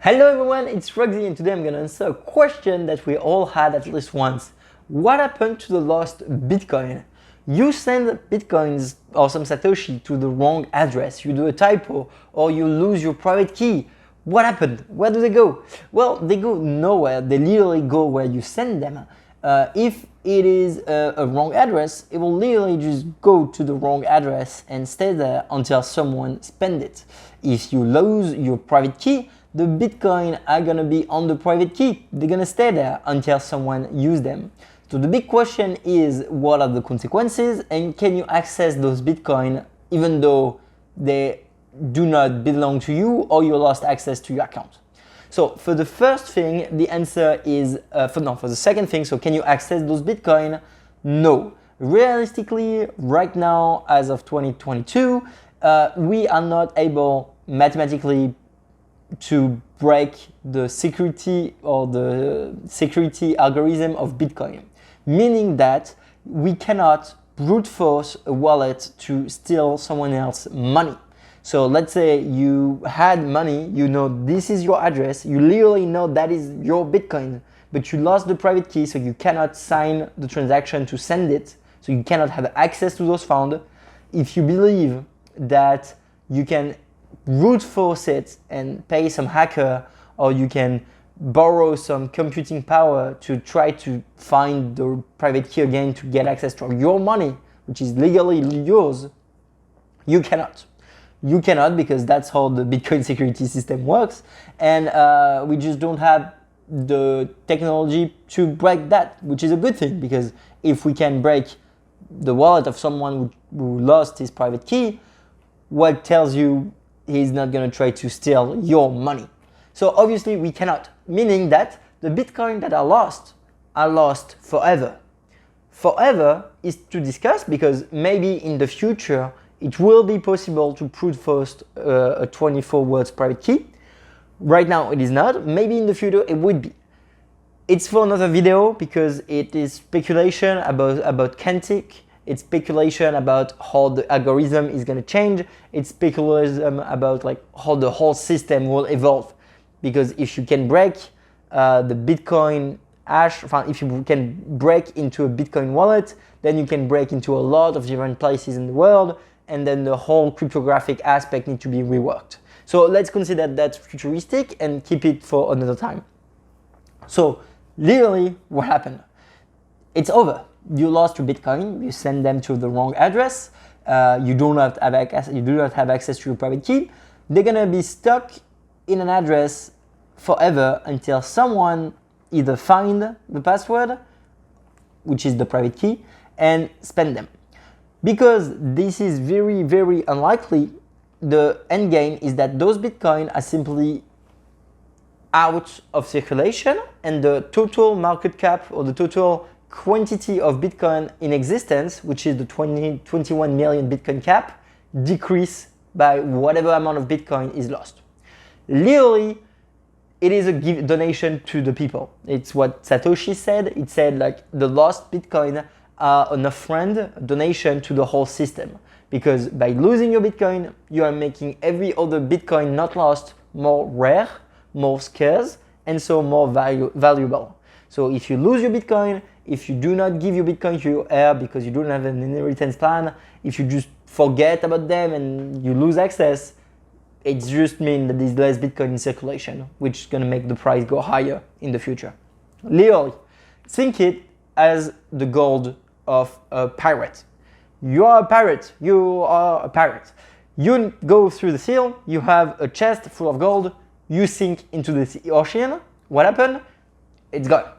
Hello everyone, it's Roxy and today I'm going to answer a question that we all had at least once. What happened to the lost Bitcoin? You send Bitcoins or some Satoshi to the wrong address, you do a typo, or you lose your private key. What happened? Where do they go? Well, they go nowhere, they literally go where you send them. If it is a wrong address, it will literally just go to the wrong address and stay there until someone spends it. If you lose your private key, the Bitcoin are gonna be on the private key. They're gonna stay there until someone uses them. So the big question is, what are the consequences and can you access those Bitcoin even though they do not belong to you or you lost access to your account? So for the first thing, the answer is, for the second thing, so can you access those Bitcoin? No. Realistically, right now, as of 2022, we are not able mathematically to break the security or the security algorithm of Bitcoin, meaning that we cannot brute force a wallet to steal someone else's money. So let's say you had money, you know this is your address, you literally know that is your Bitcoin, but you lost the private key, so you cannot sign the transaction to send it, so you cannot have access to those funds. If you believe that you can brute force it and pay some hacker, or you can borrow some computing power to try to find the private key again to get access to your money, which is legally yours, you cannot. You cannot, because that's how the Bitcoin security system works, and we just don't have the technology to break that, which is a good thing, because if we can break the wallet of someone who lost his private key, what tells you he's not going to try to steal your money? So obviously we cannot, meaning that the Bitcoin that are lost forever. Forever is to discuss, because maybe in the future it will be possible to brute force a 24 words private key. Right now it is not, maybe in the future it would be. It's for another video, because it is speculation about Quantic. It's speculation about how the algorithm is going to change. It's speculation about like how the whole system will evolve. Because if you can break the Bitcoin hash, if you can break into a Bitcoin wallet, then you can break into a lot of different places in the world, and then the whole cryptographic aspect needs to be reworked. So let's consider that futuristic and keep it for another time. So literally, what happened? It's over. You lost your Bitcoin, you send them to the wrong address, you do not have access to your private key. They're gonna be stuck in an address forever until someone either find the password, which is the private key, and spend them. Because this is very, very unlikely, the end game is that those Bitcoin are simply out of circulation, and the total market cap or the total quantity of Bitcoin in existence, which is the 21 million Bitcoin cap, decrease by whatever amount of Bitcoin is lost. Literally, it is a donation to the people. It's what Satoshi said. It said like the lost Bitcoin are an offrand, a donation to the whole system. Because by losing your Bitcoin, you are making every other Bitcoin not lost more rare, more scarce, and so more valuable. So if you lose your Bitcoin, if you do not give your Bitcoin to your heir because you don't have an inheritance plan, if you just forget about them and you lose access, it just means that there's less Bitcoin in circulation, which is going to make the price go higher in the future. Literally, think it as the gold of a pirate. You are a pirate. You are a pirate. You go through the sea, you have a chest full of gold, you sink into the ocean. What happened? It's gone.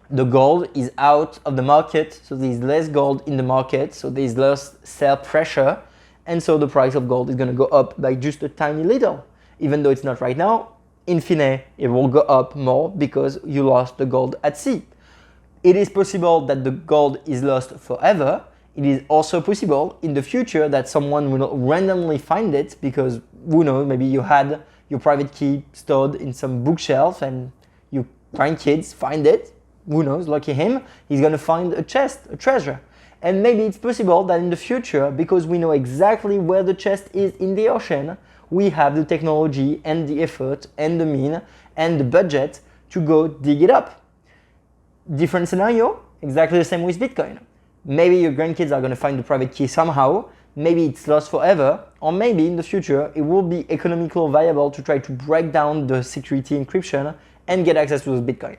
The gold is out of the market, so there's less gold in the market, so there's less sell pressure, and so the price of gold is going to go up by just a tiny little. Even though it's not right now, in fine, it will go up more because you lost the gold at sea. It is possible that the gold is lost forever. It is also possible in the future that someone will randomly find it, because who knows, maybe you had your private key stored in some bookshelf and your grandkids find it. Who knows, lucky him, he's gonna find a chest, a treasure. And maybe it's possible that in the future, because we know exactly where the chest is in the ocean, we have the technology and the effort and the mean and the budget to go dig it up. Different scenario, exactly the same with Bitcoin. Maybe your grandkids are going to find the private key somehow, maybe it's lost forever, or maybe in the future it will be economically viable to try to break down the security encryption and get access to those Bitcoin.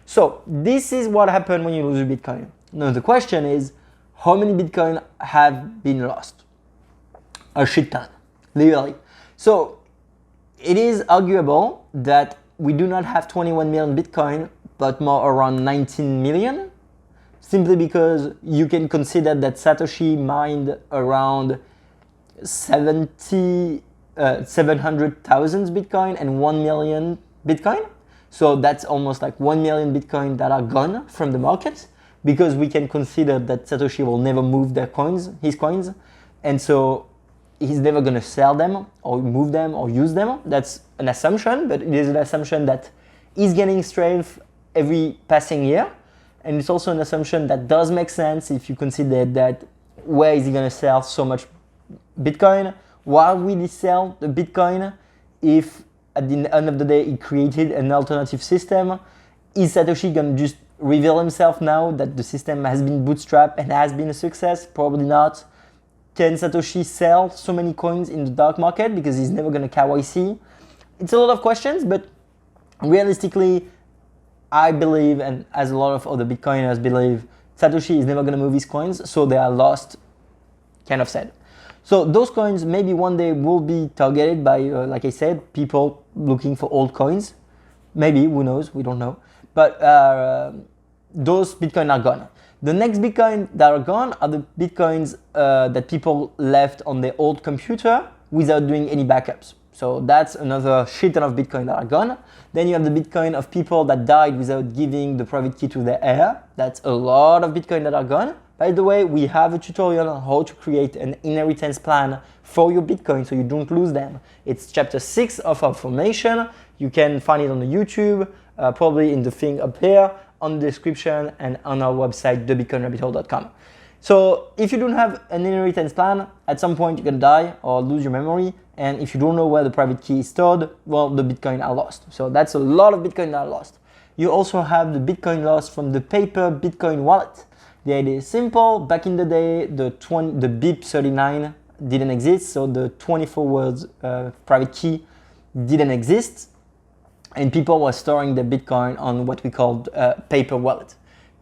So this is what happened when you lose a Bitcoin. Now the question is, how many Bitcoin have been lost? A shit ton, literally. So it is arguable that we do not have 21 million Bitcoin, but more around 19 million, simply because you can consider that Satoshi mined around 700,000 Bitcoin and 1 million Bitcoin. So that's almost like 1 million Bitcoin that are gone from the market, because we can consider that Satoshi will never move his coins, and so he's never going to sell them or move them or use them. That's an assumption, but it is an assumption that is gaining strength every passing year. And it's also an assumption that does make sense if you consider that where is he going to sell so much Bitcoin? Why will he sell the Bitcoin if at the end of the day he created an alternative system? Is Satoshi going to just reveal himself now that the system has been bootstrapped and has been a success? Probably not. Can Satoshi sell so many coins in the dark market because he's never going to KYC? It's a lot of questions, but realistically, I believe, and as a lot of other Bitcoiners believe, Satoshi is never going to move his coins, so they are lost, kind of sad. So those coins maybe one day will be targeted by, like I said, people looking for old coins. Maybe, who knows, we don't know. But those Bitcoin are gone. The next Bitcoin that are gone are the Bitcoins that people left on their old computer without doing any backups. So that's another shit ton of Bitcoin that are gone. Then you have the Bitcoin of people that died without giving the private key to their heir. That's a lot of Bitcoin that are gone. By the way, we have a tutorial on how to create an inheritance plan for your Bitcoin so you don't lose them. It's chapter 6 of our formation. You can find it on the YouTube, probably in the thing up here, on the description, and on our website, thebitcoinrabbithole.com. So if you don't have an inheritance plan, at some point you're gonna die or lose your memory. And if you don't know where the private key is stored, well, the Bitcoin are lost. So that's a lot of Bitcoin that are lost. You also have the Bitcoin lost from the paper Bitcoin wallet. The idea is simple. Back in the day, the BIP39 didn't exist, so the 24 words private key didn't exist, and people were storing their Bitcoin on what we called paper wallet.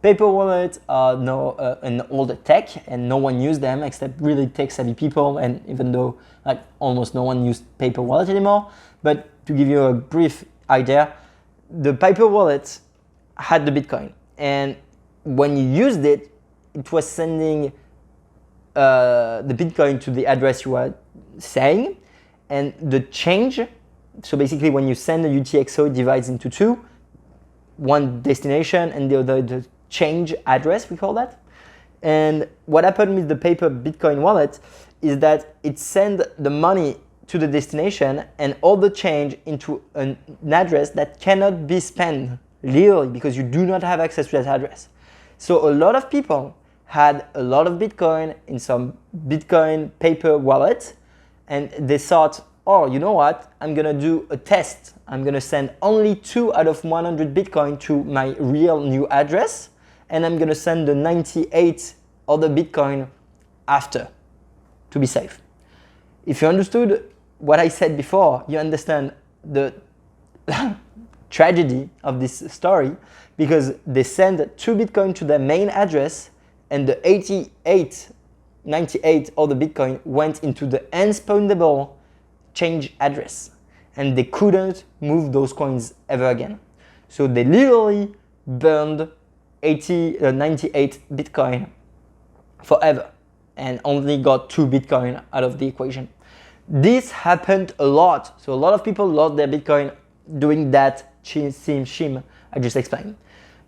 Paper wallets are now an older tech, and no one used them except really tech-savvy people, and even though like almost no one used paper wallet anymore. But to give you a brief idea, the paper wallet had the Bitcoin, and when you used it, it was sending the Bitcoin to the address you were saying, and the change, so basically when you send a UTXO, it divides into two, one destination and the other the change address, we call that. And what happened with the paper Bitcoin wallet is that it sent the money to the destination and all the change into an address that cannot be spent, literally, because you do not have access to that address. So a lot of people had a lot of Bitcoin in some Bitcoin paper wallet, and they thought, oh, you know what, I'm gonna do a test. I'm gonna send only 2 out of 100 Bitcoin to my real new address, and I'm gonna send the 98 other Bitcoin after, to be safe. If you understood what I said before, you understand the tragedy of this story, because they send 2 Bitcoin to their main address, and the 98 other Bitcoin went into the unspendable change address, and they couldn't move those coins ever again. So they literally burned 98 Bitcoin forever and only got 2 Bitcoin out of the equation. This happened a lot. So a lot of people lost their Bitcoin doing that same shim I just explained.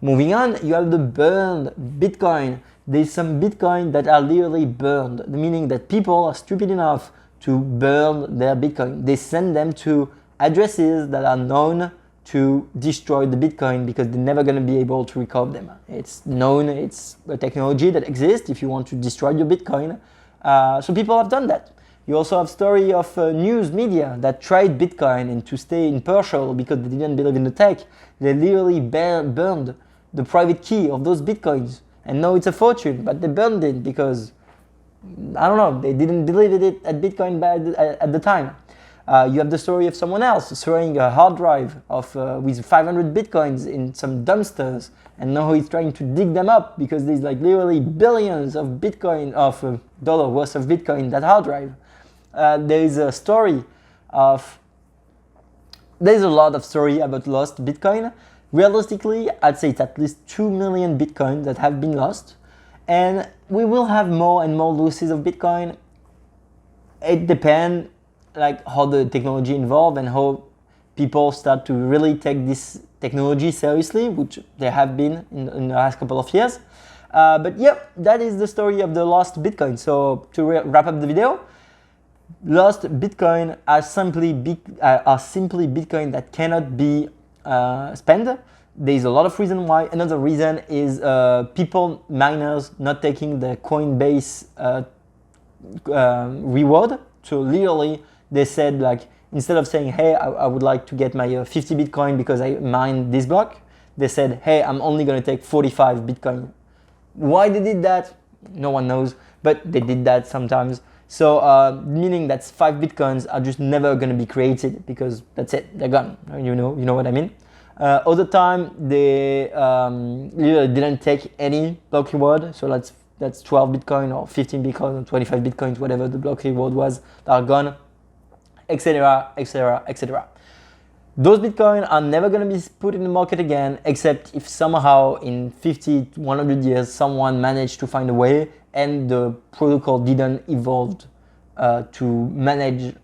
Moving on, you have the burned Bitcoin. There's some Bitcoin that are literally burned, meaning that people are stupid enough to burn their Bitcoin. They send them to addresses that are known to destroy the Bitcoin because they're never going to be able to recover them. It's known, it's a technology that exists if you want to destroy your Bitcoin. So people have done that. You also have story of news media that tried Bitcoin, and to stay impartial because they didn't believe in the tech, they literally burned the private key of those Bitcoins. And now it's a fortune, but they burned it because, I don't know, they didn't believe in it at Bitcoin at the time. You have the story of someone else throwing a hard drive with 500 Bitcoins in some dumpsters, and now he's trying to dig them up because there's like literally billions of Bitcoin, of dollar worth of Bitcoin in that hard drive. There's a lot of story about lost Bitcoin. Realistically, I'd say it's at least 2 million Bitcoin that have been lost, and we will have more and more losses of Bitcoin. It depends like how the technology evolve and how people start to really take this technology seriously, which they have been in the last couple of years. But yeah, that is the story of the lost Bitcoin. So to wrap up the video, lost Bitcoin are simply Bitcoin that cannot be spent. There's a lot of reason why. Another reason is miners not taking the Coinbase reward. So literally they said, like, instead of saying, hey, I would like to get my 50 Bitcoin because I mined this block, they said, hey, I'm only going to take 45 Bitcoin. Why they did that, no one knows, but they did that sometimes. So meaning that 5 Bitcoins are just never going to be created because that's it, they're gone. You know what I mean? Other time they didn't take any block reward, so that's 12 Bitcoin or 15 Bitcoin or 25 Bitcoins, whatever the block reward was, that are gone, etc, etc, etc. Those Bitcoin are never going to be put in the market again, except if somehow in 50 to 100 years someone managed to find a way and the protocol didn't evolve to manage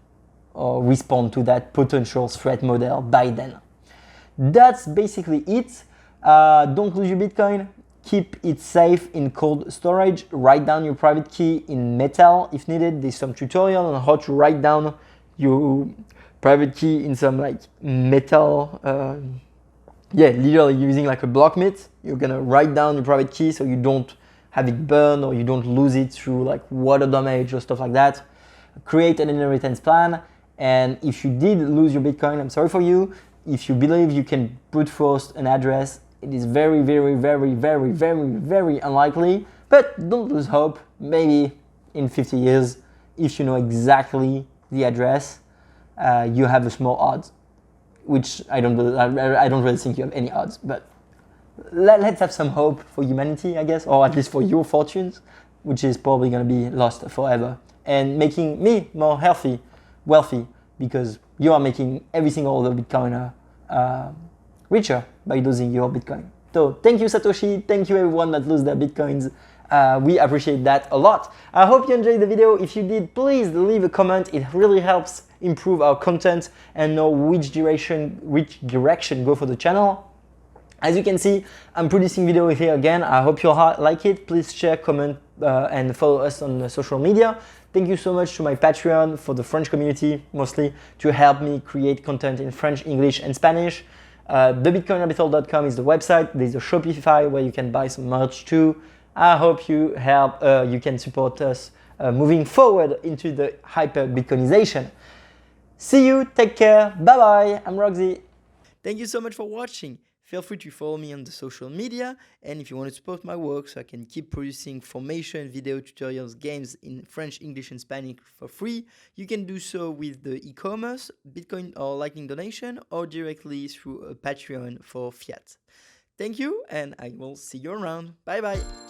or respond to that potential threat model by then. That's basically it. Don't lose your Bitcoin. Keep it safe in cold storage. Write down your private key in metal if needed. There's some tutorial on how to write down your private key in some like metal, literally using like a blockmate. You're gonna write down your private key so you don't have it burned or you don't lose it through like water damage or stuff like that. Create an inheritance plan, and if you did lose your Bitcoin, I'm sorry for you. If you believe you can brute force an address, it is very, very, very, very, very, very unlikely, but don't lose hope. Maybe in 50 years, if you know exactly the address, you have a small odds, which I don't really think you have any odds, but let's have some hope for humanity, I guess, or at least for your fortunes, which is probably going to be lost forever, and making me more healthy, wealthy, because you are making every single other Bitcoiner richer by losing your Bitcoin. So thank you, Satoshi. Thank you everyone that lose their Bitcoins. We appreciate that a lot. I hope you enjoyed the video. If you did, please leave a comment. It really helps improve our content and know which direction go for the channel. As you can see, I'm producing video here again. I hope you like it. Please share, comment, and follow us on the social media. Thank you so much to my Patreon for the French community, mostly, to help me create content in French, English, and Spanish. TheBitcoinRabbitHole.com is the website. There's a Shopify where you can buy some merch too. I hope you can support us moving forward into the hyper Bitcoinization. See you, take care, bye bye, I'm Roxy. Thank you so much for watching. Feel free to follow me on the social media, and if you want to support my work so I can keep producing formation, video tutorials, games in French, English, and Spanish for free, you can do so with the e-commerce, Bitcoin or Lightning donation, or directly through a Patreon for fiat. Thank you, and I will see you around. Bye bye.